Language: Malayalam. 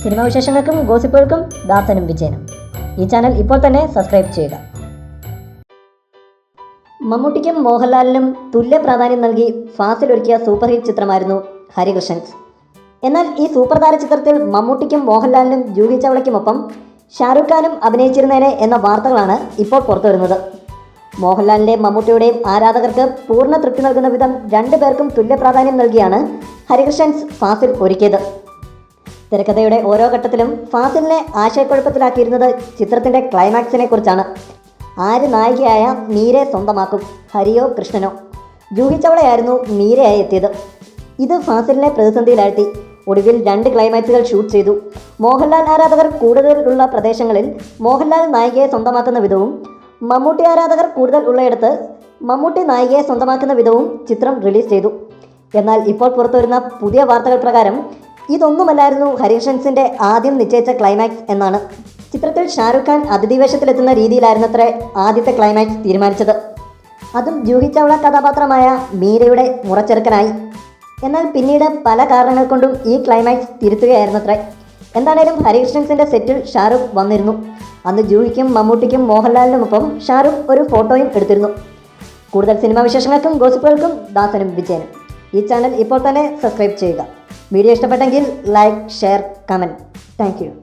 സിനിമാ വിശേഷങ്ങൾക്കും ഗോസിപ്പുകൾക്കും ദാസനും വിജയനും. ഈ ചാനൽ ഇപ്പോൾ തന്നെ സബ്സ്ക്രൈബ് ചെയ്യുക. മമ്മൂട്ടിക്കും മോഹൻലാലിനും തുല്യ പ്രാധാന്യം നൽകി ഫാസിൽ ഒരുക്കിയ സൂപ്പർ ഹിറ്റ് ചിത്രമായിരുന്നു ഹരികൃഷ്ണൻസ്. എന്നാൽ ഈ സൂപ്പർ താര ചിത്രത്തിൽ മമ്മൂട്ടിക്കും മോഹൻലാലിനും ജൂഹി ചൗളയ്ക്കുമൊപ്പം ഷാരൂഖ് ഖാനും അഭിനയിച്ചിരുന്നേനെ എന്ന വാർത്തകളാണ് ഇപ്പോൾ പുറത്തുവരുന്നത്. മോഹൻലാലിൻ്റെയും മമ്മൂട്ടിയുടെയും ആരാധകർക്ക് പൂർണ്ണ തൃപ്തി നൽകുന്ന വിധം രണ്ടു പേർക്കും തുല്യ പ്രാധാന്യം നൽകിയാണ് ഹരികൃഷ്ണൻസ് ഫാസിൽ ഒരുക്കിയത്. തിരക്കഥയുടെ ഓരോ ഘട്ടത്തിലും ഫാസിലിനെ ആശയക്കുഴപ്പത്തിലാക്കിയിരുന്നത് ചിത്രത്തിൻ്റെ ക്ലൈമാക്സിനെ കുറിച്ചാണ്. ആര് നായികയായ മീരയെ സ്വന്തമാക്കും, ഹരിയോ കൃഷ്ണനോ? ജൂഹി ചൗളയായിരുന്നു മീരയായി എത്തിയത്. ഇത് ഫാസിലിനെ പ്രതിസന്ധിയിലാഴ്ത്തി. ഒടുവിൽ 2 ക്ലൈമാക്സുകൾ ഷൂട്ട് ചെയ്തു. മോഹൻലാൽ ആരാധകർ കൂടുതലുള്ള പ്രദേശങ്ങളിൽ മോഹൻലാൽ നായികയെ സ്വന്തമാക്കുന്ന വിധവും മമ്മൂട്ടി ആരാധകർ കൂടുതൽ ഉള്ളയിടത്ത് മമ്മൂട്ടി നായികയെ സ്വന്തമാക്കുന്ന വിധവും ചിത്രം റിലീസ് ചെയ്തു. എന്നാൽ ഇപ്പോൾ പുറത്തുവരുന്ന പുതിയ വാർത്തകൾ പ്രകാരം ഇതൊന്നുമല്ലായിരുന്നു ഹരികൃഷ്ണൻസിൻ്റെ ആദ്യം നിശ്ചയിച്ച ക്ലൈമാക്സ് എന്നാണ്. ചിത്രത്തിൽ ഷാരൂഖ് ഖാൻ അതിഥി വേഷത്തിലെത്തുന്ന രീതിയിലായിരുന്നത്രേ ആദ്യത്തെ ക്ലൈമാക്സ് തീരുമാനിച്ചത്. അതും ജൂഹി ചൗള കഥാപാത്രമായ മീരയുടെ മുറച്ചെറുക്കനായി. എന്നാൽ പിന്നീട് പല കാരണങ്ങൾ കൊണ്ടും ഈ ക്ലൈമാക്സ് തിരുത്തുകയായിരുന്നത്രേ. എന്താണേലും ഹരികൃഷ്ണൻസിൻ്റെ സെറ്റിൽ ഷാരൂഖ് വന്നിരുന്നു. അന്ന് ജൂഹിക്കും മമ്മൂട്ടിക്കും മോഹൻലാലിനുമൊപ്പം ഷാരൂഖ് ഒരു ഫോട്ടോയും എടുത്തിരുന്നു. കൂടുതൽ സിനിമാ വിശേഷങ്ങൾക്കും ഗോസിപ്പുകൾക്കും ദാസനും വിജയനും. ഈ ചാനൽ ഇപ്പോൾ തന്നെ സബ്സ്ക്രൈബ് ചെയ്യുക. വീഡിയോ ഇഷ്ടപ്പെട്ടെങ്കിൽ like, share, comment. Thank you.